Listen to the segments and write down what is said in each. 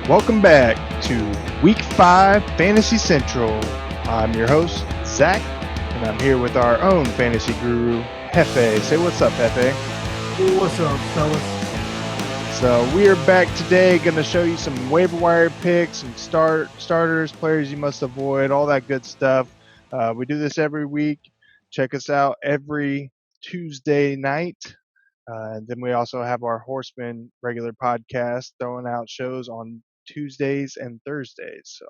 Welcome back to Week 5 Fantasy Central. I'm your host, Zach, and I'm here with our own fantasy guru, Jeffe. Say what's up, Jeffe. What's up, fellas? So we are back today, going to show you some waiver wire picks, some starters, players you must avoid, all that good stuff. We do this every week. Check us out every Tuesday night. And then we also have our Horsemen regular podcast throwing out shows on Tuesdays and Thursdays. So,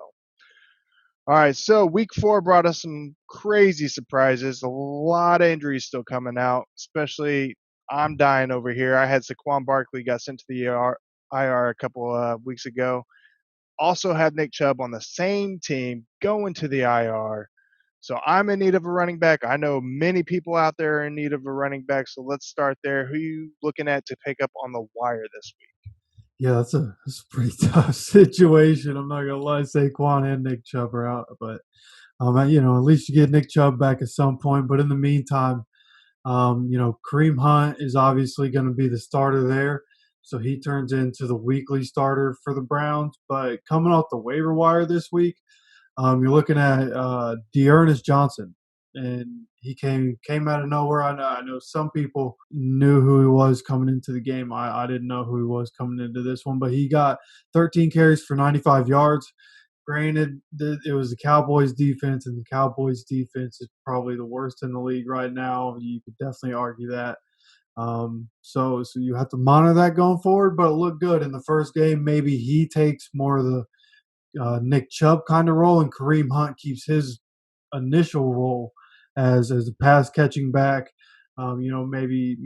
all right. So week 4 brought us some crazy surprises. A lot of injuries still coming out. Especially, I'm dying over here. I had Saquon Barkley got sent to the IR a couple of weeks ago. Also had Nick Chubb on the same team going to the IR. So I'm in need of a running back. I know many people out there are in need of a running back. So let's start there. Who are you looking at to pick up on the wire this week? Yeah, that's a pretty tough situation. I'm not gonna lie, Saquon and Nick Chubb are out, but at least you get Nick Chubb back at some point. But in the meantime, Kareem Hunt is obviously going to be the starter there, so he turns into the weekly starter for the Browns. But coming off the waiver wire this week, you're looking at Dearness Johnson, and he came out of nowhere. I know some people knew who he was coming into the game. I didn't know who he was coming into this one, but he got 13 carries for 95 yards. Granted, it was the Cowboys defense, and the Cowboys defense is probably the worst in the league right now. You could definitely argue that. So you have to monitor that going forward, but it looked good in the first game. Maybe he takes more of the Nick Chubb kind of role, and Kareem Hunt keeps his initial role as a pass catching back. Maybe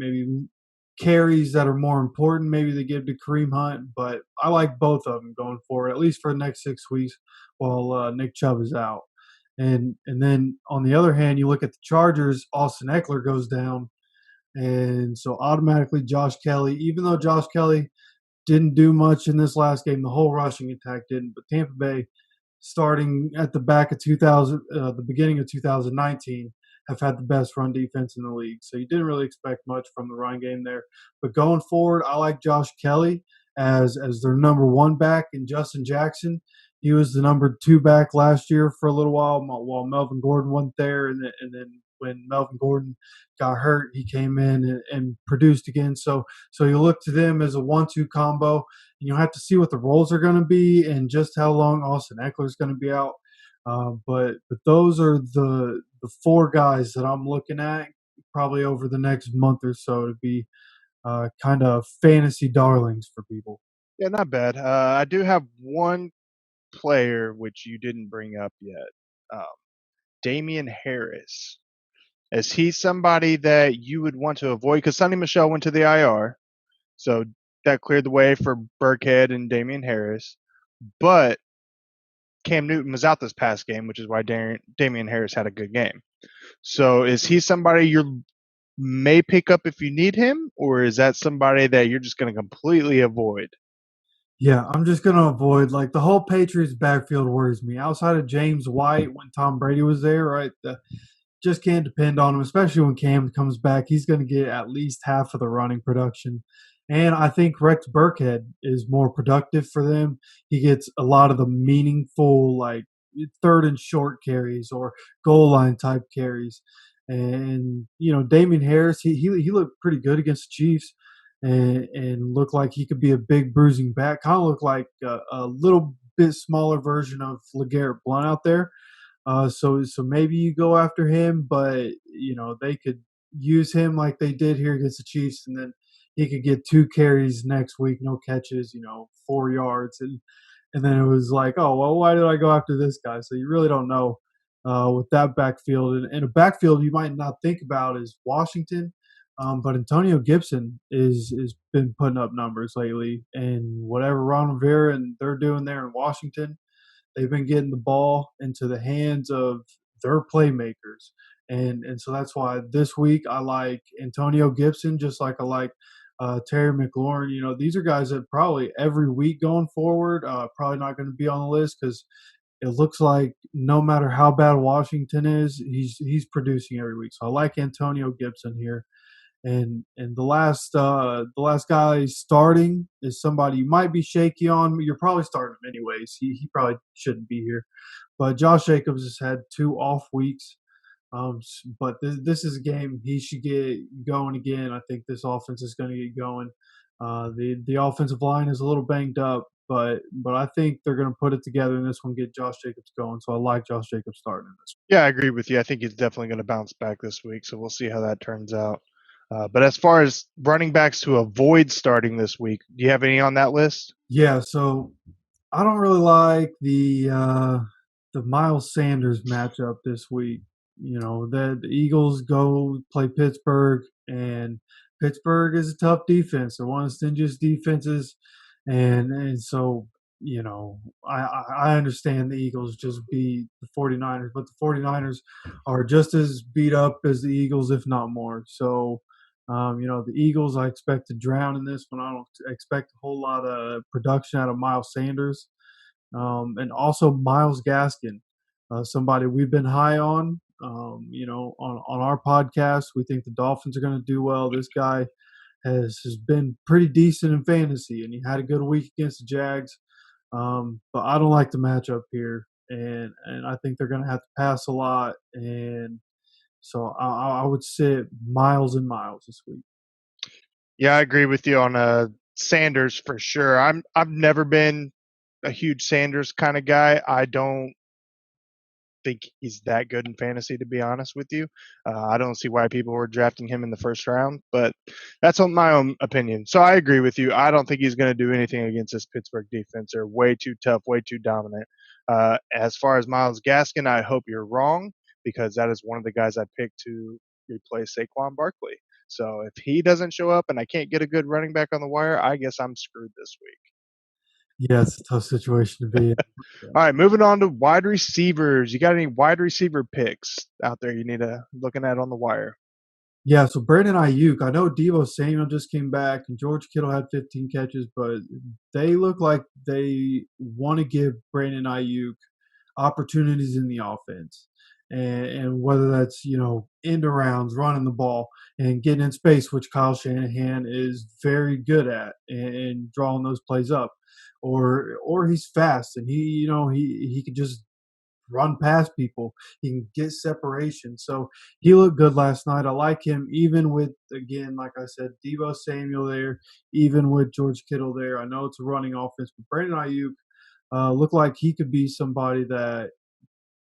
carries that are more important. Maybe they give to Kareem Hunt, but I like both of them going forward, at least for the next 6 weeks while Nick Chubb is out. And then on the other hand, you look at the Chargers. Austin Eckler goes down, and so automatically Josh Kelly, even though Josh Kelly didn't do much in this last game. The whole rushing attack didn't, but Tampa Bay, starting at the back of the beginning of 2019, have had the best run defense in the league. So you didn't really expect much from the run game there. But going forward, I like Josh Kelly as their number one back, and Justin Jackson. He was the number 2 back last year for a little while Melvin Gordon went there, and then when Melvin Gordon got hurt, he came in and produced again. So you look to them as a 1-2 combo. And you'll have to see what the roles are going to be and just how long Austin Eckler is going to be out. But those are the 4 guys that I'm looking at probably over the next month or so to be kind of fantasy darlings for people. Yeah, not bad. I do have one player which you didn't bring up yet. Um, Damian Harris. Is he somebody that you would want to avoid? Because Sonny Michel went to the IR, so that cleared the way for Burkhead and Damian Harris. But Cam Newton was out this past game, which is why Damian Harris had a good game. So is he somebody you may pick up if you need him, or is that somebody that you're just going to completely avoid? Yeah, I'm just gonna avoid like the whole Patriots backfield worries me. Outside of James White when Tom Brady was there, right? Just can't depend on him, especially when Cam comes back. He's going to get at least half of the running production. And I think Rex Burkhead is more productive for them. He gets a lot of the meaningful, like third and short carries or goal line type carries. And, Damian Harris, he looked pretty good against the Chiefs and looked like he could be a big bruising back. Kind of looked like a little bit smaller version of LeGarrette Blount out there. So maybe you go after him, but they could use him like they did here against the Chiefs, and then he could get 2 carries next week, no catches, 4 yards, and then it was like, oh well, why did I go after this guy? So you really don't know with that backfield, and a backfield you might not think about is Washington, but Antonio Gibson is been putting up numbers lately, and whatever Ron Rivera and they're doing there in Washington. They've been getting the ball into the hands of their playmakers. And so that's why this week I like Antonio Gibson, just like I like Terry McLaurin. These are guys that probably every week going forward, probably not going to be on the list because it looks like no matter how bad Washington is, he's producing every week. So I like Antonio Gibson here. And the last guy starting is somebody you might be shaky on. You're probably starting him anyways. He probably shouldn't be here. But Josh Jacobs has had 2 off weeks. But this is a game he should get going again. I think this offense is going to get going. The offensive line is a little banged up, but I think they're going to put it together in this one, get Josh Jacobs going. So I like Josh Jacobs starting in this Yeah, I agree with you. I think he's definitely going to bounce back this week, so we'll see how that turns out. But as far as running backs to avoid starting this week, do you have any on that list? Yeah, so I don't really like the Miles Sanders matchup this week. The Eagles go play Pittsburgh, and Pittsburgh is a tough defense. They're one of the stingiest defenses, and so I understand the Eagles just beat the 49ers, but the 49ers are just as beat up as the Eagles, if not more. So the Eagles, I expect to drown in this one. I don't expect a whole lot of production out of Miles Sanders. And also Miles Gaskin, somebody we've been high on. On our podcast, we think the Dolphins are going to do well. This guy has been pretty decent in fantasy, and he had a good week against the Jags. But I don't like the matchup here, and I think they're going to have to pass a lot. And so I would sit Miles and Miles this week. Yeah, I agree with you on Sanders for sure. I've never been a huge Sanders kind of guy. I don't think he's that good in fantasy, to be honest with you. I don't see why people were drafting him in the first round, but that's on my own opinion. So I agree with you. I don't think he's going to do anything against this Pittsburgh defense. They're way too tough, way too dominant. As far as Miles Gaskin, I hope you're wrong because that is one of the guys I picked to replace Saquon Barkley. So if he doesn't show up and I can't get a good running back on the wire, I guess I'm screwed this week. Yeah, it's a tough situation to be in. All right, moving on to wide receivers. You got any wide receiver picks out there you need to looking at on the wire? Yeah, so Brandon Ayuk, I know Deebo Samuel just came back and George Kittle had 15 catches, but they look like they want to give Brandon Ayuk opportunities in the offense. And whether that's, end arounds, running the ball, and getting in space, which Kyle Shanahan is very good at, and drawing those plays up. Or he's fast and he could just run past people. He can get separation. So he looked good last night. I like him, even with, again, like I said, Deebo Samuel there, even with George Kittle there. I know it's a running offense, but Brandon Ayuk looked like he could be somebody that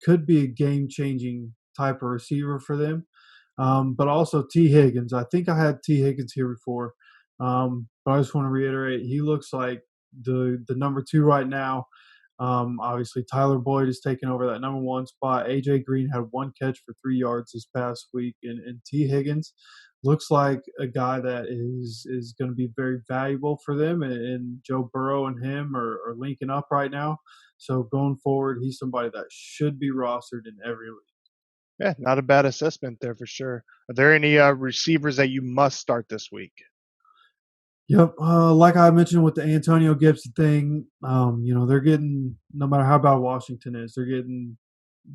could be a game changing type of receiver for them. But also T. Higgins. I think I had T. Higgins here before. But I just want to reiterate, he looks like the number two right now. Obviously, Tyler Boyd is taking over that number one spot. AJ Green had 1 catch for 3 yards this past week, and T. Higgins looks like a guy that is going to be very valuable for them. And Joe Burrow and him are linking up right now. So going forward, he's somebody that should be rostered in every league. Yeah, not a bad assessment there for sure. Are there any receivers that you must start this week? Yep. Like I mentioned with the Antonio Gibson thing, they're getting, no matter how bad Washington is, they're getting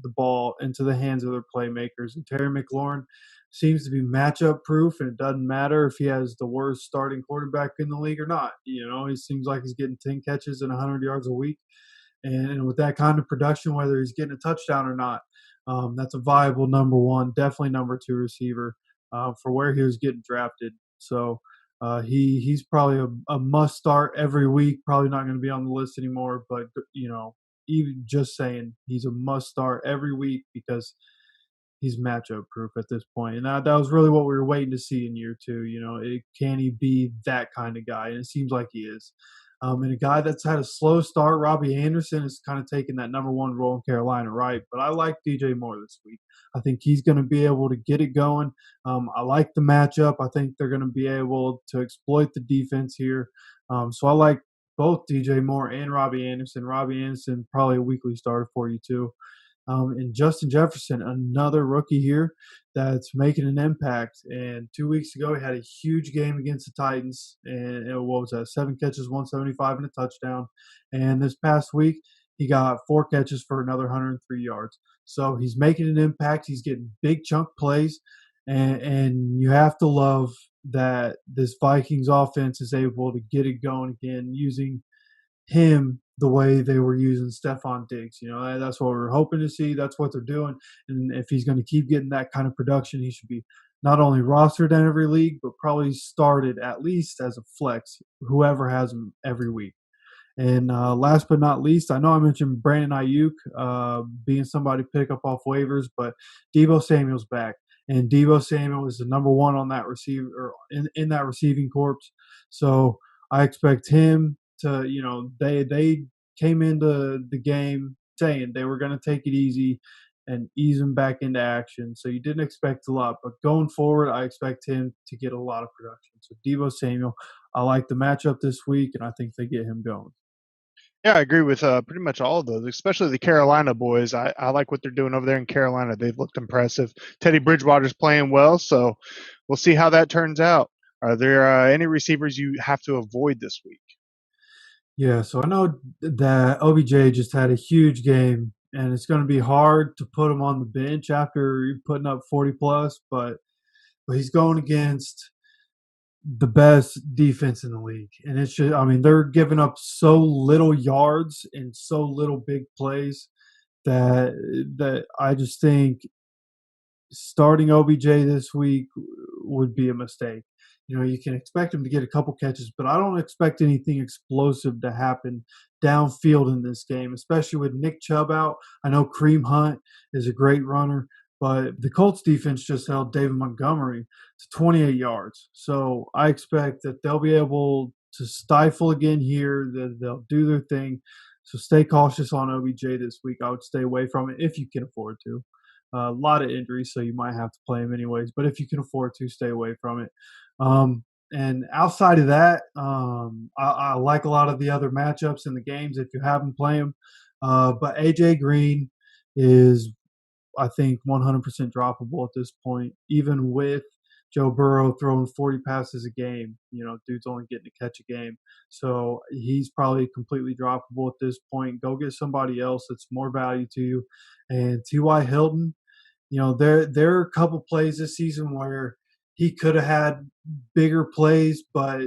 the ball into the hands of their playmakers. And Terry McLaurin seems to be matchup proof, and it doesn't matter if he has the worst starting quarterback in the league or not. He seems like he's getting 10 catches and 100 yards a week. And with that kind of production, whether he's getting a touchdown or not, that's a viable number one, definitely number two receiver for where he was getting drafted. So he's probably a must start every week. Probably not going to be on the list anymore, but even just saying he's a must start every week because he's matchup proof at this point. And that was really what we were waiting to see in year two. Can he be that kind of guy? And it seems like he is. And a guy that's had a slow start, Robbie Anderson, is kind of taking that number one role in Carolina, right? But I like DJ Moore this week. I think he's going to be able to get it going. I like the matchup. I think they're going to be able to exploit the defense here. So I like both DJ Moore and Robbie Anderson. Robbie Anderson, probably a weekly starter for you too. And Justin Jefferson, another rookie here that's making an impact. And 2 weeks ago, he had a huge game against the Titans. And what was that? 7 catches, 175, and a touchdown. And this past week, he got 4 catches for another 103 yards. So he's making an impact. He's getting big chunk plays. And you have to love that this Vikings offense is able to get it going again using him the way they were using Stephon Diggs. That's what we're hoping to see. That's what they're doing. And if he's going to keep getting that kind of production, he should be not only rostered in every league, but probably started at least as a flex, whoever has him every week. And last but not least, I know I mentioned Brandon Ayuk being somebody to pick up off waivers, but Deebo Samuel's back, and Deebo Samuel is the number one on that receiver or in that receiving corps. So I expect him to, they came into the game saying they were going to take it easy and ease him back into action. So you didn't expect a lot, but going forward, I expect him to get a lot of production. So Deebo Samuel, I like the matchup this week, and I think they get him going. Yeah, I agree with pretty much all of those, especially the Carolina boys. I like what they're doing over there in Carolina. They've looked impressive. Teddy Bridgewater's playing well, so we'll see how that turns out. Are there any receivers you have to avoid this week? Yeah, so I know that OBJ just had a huge game, and it's going to be hard to put him on the bench after putting up 40 plus, but he's going against the best defense in the league, and it's just, I mean, they're giving up so little yards and so little big plays that I just think starting OBJ this week would be a mistake. You can expect him to get a couple catches, but I don't expect anything explosive to happen downfield in this game, especially with Nick Chubb out. I know Kareem Hunt is a great runner, but the Colts defense just held David Montgomery to 28 yards. So I expect that they'll be able to stifle again here, that they'll do their thing. So stay cautious on OBJ this week. I would stay away from it if you can afford to. A lot of injuries, so you might have to play him anyways. But if you can afford to, stay away from it. And outside of that, I like a lot of the other matchups in the games if you have them play them. But AJ Green is, I think, 100% droppable at this point, even with Joe Burrow throwing 40 passes a game. Dude's only getting to catch a game. So he's probably completely droppable at this point. Go get somebody else that's more value to you. And T.Y. Hilton, there are a couple plays this season where he could have had bigger plays, but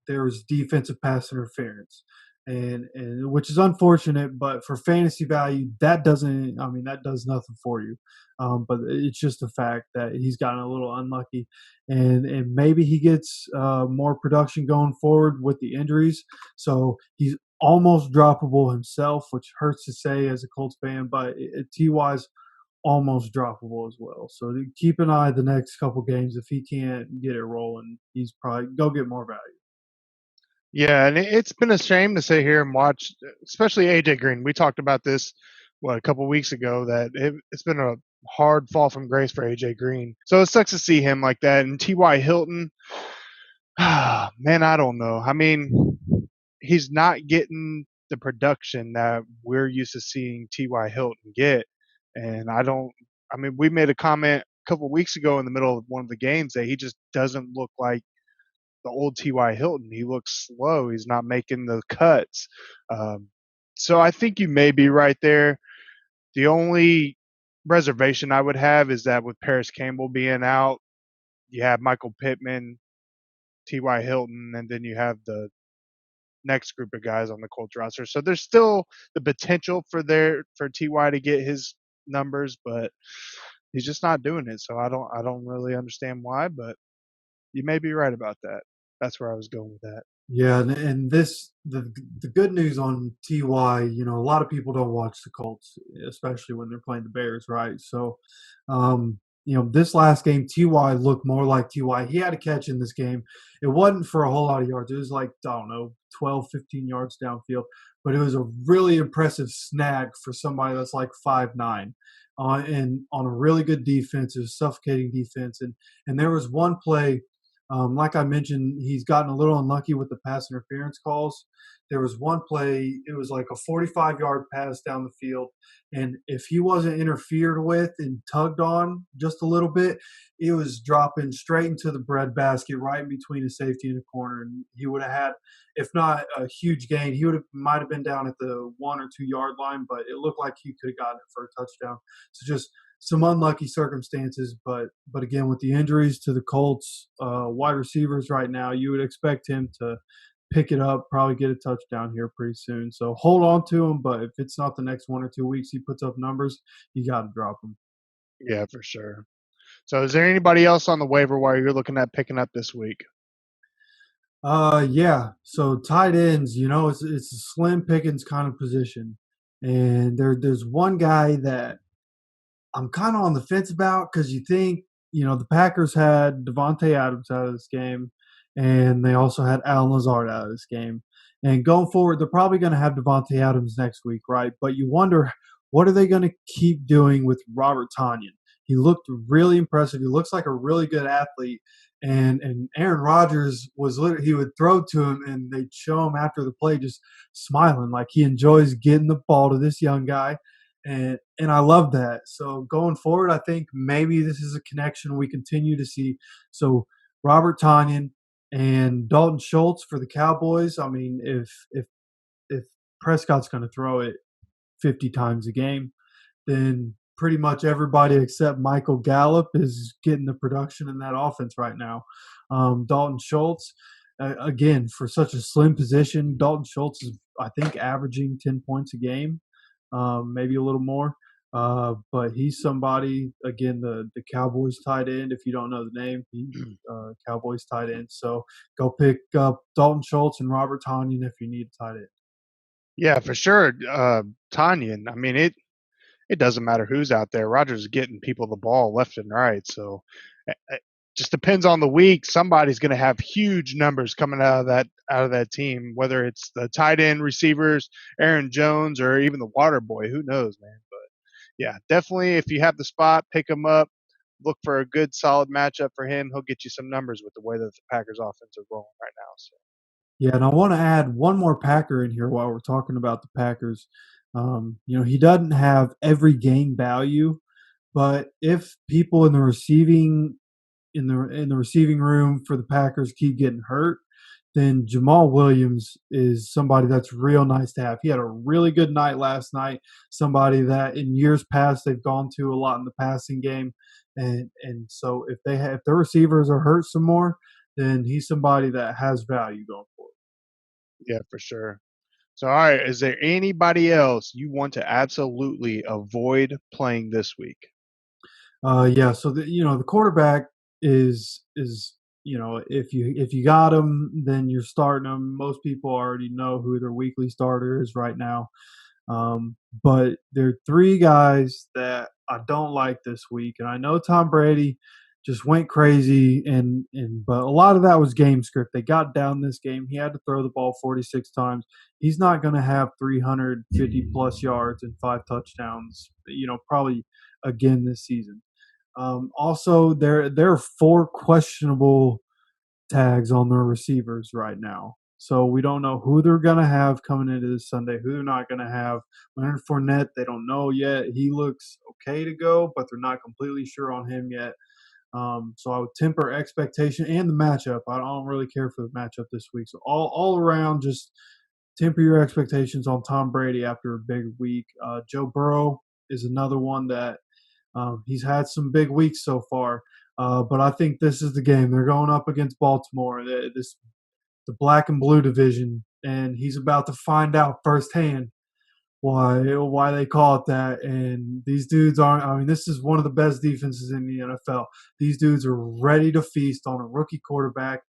there was defensive pass interference, and which is unfortunate. But for fantasy value, that doesn't. I mean, that does nothing for you. But it's just a fact that he's gotten a little unlucky, and maybe he gets more production going forward with the injuries. So he's almost droppable himself, which hurts to say as a Colts fan. But Ty's almost droppable as well. So keep an eye the next couple games. If he can't get it rolling, he's probably go get more value. Yeah, and it's been a shame to sit here and watch, especially AJ Green. We talked about this a couple weeks ago that it's been a hard fall from grace for AJ Green. So it sucks to see him like that. And T.Y. Hilton, man, I don't know. I mean, he's not getting the production that we're used to seeing T.Y. Hilton get. And I mean, we made a comment a couple weeks ago in the middle of one of the games that he just doesn't look like the old T.Y. Hilton. He looks slow. He's not making the cuts. Um, so I think you may be right there. The only reservation I would have is that with Paris Campbell being out, you have Michael Pittman, T.Y. Hilton, and then you have the next group of guys on the Colts roster. So there's still the potential for Ty to get his numbers, but he's just not doing it. So I don't really understand why, but you may be right about that. That's where I was going with that. Yeah, and the good news on Ty, a lot of people don't watch the Colts, especially when they're playing the Bears, right? So, this last game, Ty looked more like Ty. He had a catch in this game. It wasn't for a whole lot of yards. It was like, I don't know, 12, 15 yards downfield, but it was a really impressive snag for somebody that's like 5'9", and on a really good defense, a suffocating defense. And there was one play, like I mentioned, he's gotten a little unlucky with the pass interference calls. There was one play, it was like a 45-yard pass down the field. And if he wasn't interfered with and tugged on just a little bit, it was dropping straight into the breadbasket right in between a safety and a corner. And he would have had, if not a huge gain, might have been down at the 1 or 2 yard line, but it looked like he could have gotten it for a touchdown. So just some unlucky circumstances, but again, with the injuries to the Colts wide receivers right now, you would expect him to pick it up, probably get a touchdown here pretty soon. So hold on to him, but if it's not the next 1 or 2 weeks he puts up numbers, you got to drop him. Yeah, for sure. So is there anybody else on the waiver wire you're looking at picking up this week? Yeah. So tight ends, it's a slim pickings kind of position, and there's one guy that I'm kind of on the fence about because you think, the Packers had Devontae Adams out of this game, and they also had Alan Lazard out of this game. And going forward, they're probably going to have Devontae Adams next week, right? But you wonder, what are they going to keep doing with Robert Tanyan? He looked really impressive. He looks like a really good athlete. And Aaron Rodgers was literally, he would throw to him and they'd show him after the play just smiling like he enjoys getting the ball to this young guy, and I love that. So going forward, I think maybe this is a connection we continue to see. So Robert Tanyan and Dalton Schultz for the Cowboys. I mean, if Prescott's going to throw it 50 times a game, then pretty much everybody except Michael Gallup is getting the production in that offense right now. Dalton Schultz, again, for such a slim position, Dalton Schultz is, I think, averaging 10 points a game, maybe a little more. But he's somebody, again, the Cowboys tight end. If you don't know the name, he Cowboys tight end. So go pick up Dalton Schultz and Robert Tanyan if you need a tight end. Yeah, for sure. Tanyan. I mean, it doesn't matter who's out there. Rodgers is getting people the ball left and right. So it just depends on the week. Somebody's going to have huge numbers coming out of that team, whether it's the tight end receivers, Aaron Jones, or even the water boy. Who knows, man? But yeah, definitely if you have the spot, pick him up. Look for a good solid matchup for him. He'll get you some numbers with the way that the Packers offense are rolling right now. So Yeah, and I want to add one more Packer in here while we're talking about the Packers. He doesn't have every game value, but if people in the receiving room for the Packers keep getting hurt, then Jamal Williams is somebody that's real nice to have. He had a really good night last night. Somebody that in years past they've gone to a lot in the passing game, and so if their receivers are hurt some more, then he's somebody that has value going forward. yeah, for sure. So, all right, is there anybody else you want to absolutely avoid playing this week? Yeah. So the quarterback is if you got him, then you're starting him. Most people already know who their weekly starter is right now. But there are three guys that I don't like this week, and I know Tom Brady just went crazy, and but a lot of that was game script. They got down this game. He had to throw the ball 46 times. He's not going to have 350 plus yards and 5 touchdowns. Probably again this season. Also, there are four questionable tags on their receivers right now. So we don't know who they're going to have coming into this Sunday, who they're not going to have. Leonard Fournette, they don't know yet. He looks okay to go, but they're not completely sure on him yet. So I would temper expectation and the matchup. I don't really care for the matchup this week. So all around, just temper your expectations on Tom Brady after a big week. Joe Burrow is another one that he's had some big weeks so far, but I think this is the game. They're going up against Baltimore, the black and blue division, and he's about to find out firsthand why they call it that. And these dudes aren't. I mean, this is one of the best defenses in the NFL. These dudes are ready to feast on a rookie quarterback.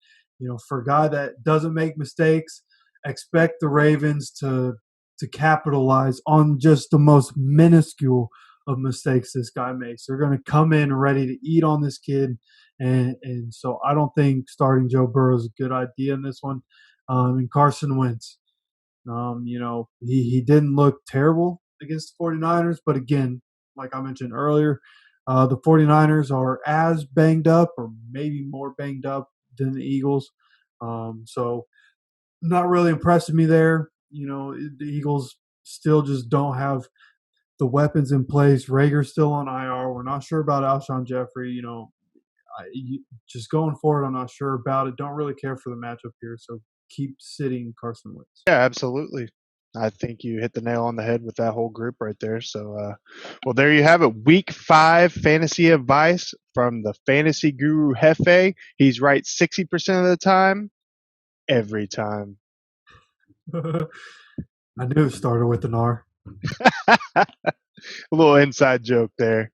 For a guy that doesn't make mistakes, expect the Ravens to capitalize on just the most minuscule of mistakes this guy makes. They're going to come in ready to eat on this kid, and so I don't think starting Joe Burrow is a good idea in this one. And Carson Wentz. He didn't look terrible against the 49ers, but again, like I mentioned earlier, the 49ers are as banged up or maybe more banged up than the Eagles. So not really impressing me there. The Eagles still just don't have the weapons in place. Rager's still on IR. We're not sure about Alshon Jeffrey. Just going forward, I'm not sure about it. Don't really care for the matchup here, so keep sitting Carson Wentz. Yeah, absolutely. I think you hit the nail on the head with that whole group right there. So, well, there you have it. Week 5 fantasy advice from the fantasy guru Jeffe. He's right 60% of the time, every time. I knew it started with an R. A little inside joke there.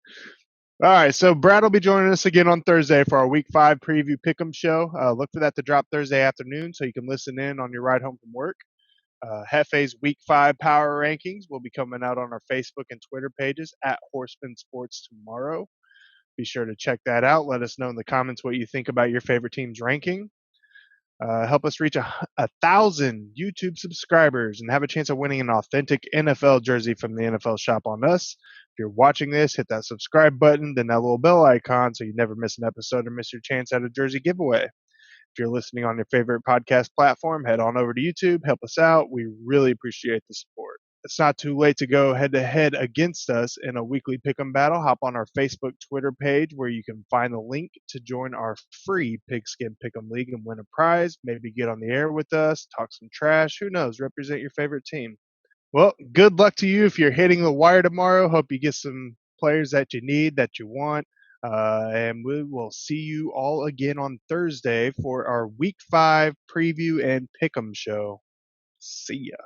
All right, so Brad will be joining us again on Thursday for our Week 5 preview pick'em show. Look for that to drop Thursday afternoon so you can listen in on your ride home from work. Jeffe's Week 5 power rankings will be coming out on our Facebook and Twitter pages at Horsemen Sports tomorrow. Be sure to check that out. Let us know in the comments what you think about your favorite team's ranking. Help us reach 1,000 YouTube subscribers and have a chance of winning an authentic NFL jersey from the NFL shop on us. If you're watching this, hit that subscribe button, then that little bell icon so you never miss an episode or miss your chance at a jersey giveaway. If you're listening on your favorite podcast platform, head on over to YouTube. Help us out. We really appreciate the support. It's not too late to go head to head against us in a weekly pick'em battle. Hop on our Facebook, Twitter page where you can find the link to join our free Pigskin Pick'em League and win a prize. Maybe get on the air with us, talk some trash. Who knows? Represent your favorite team. Well, good luck to you if you're hitting the wire tomorrow. Hope you get some players that you need, that you want. And we will see you all again on Thursday for our Week 5 preview and pick'em show. See ya.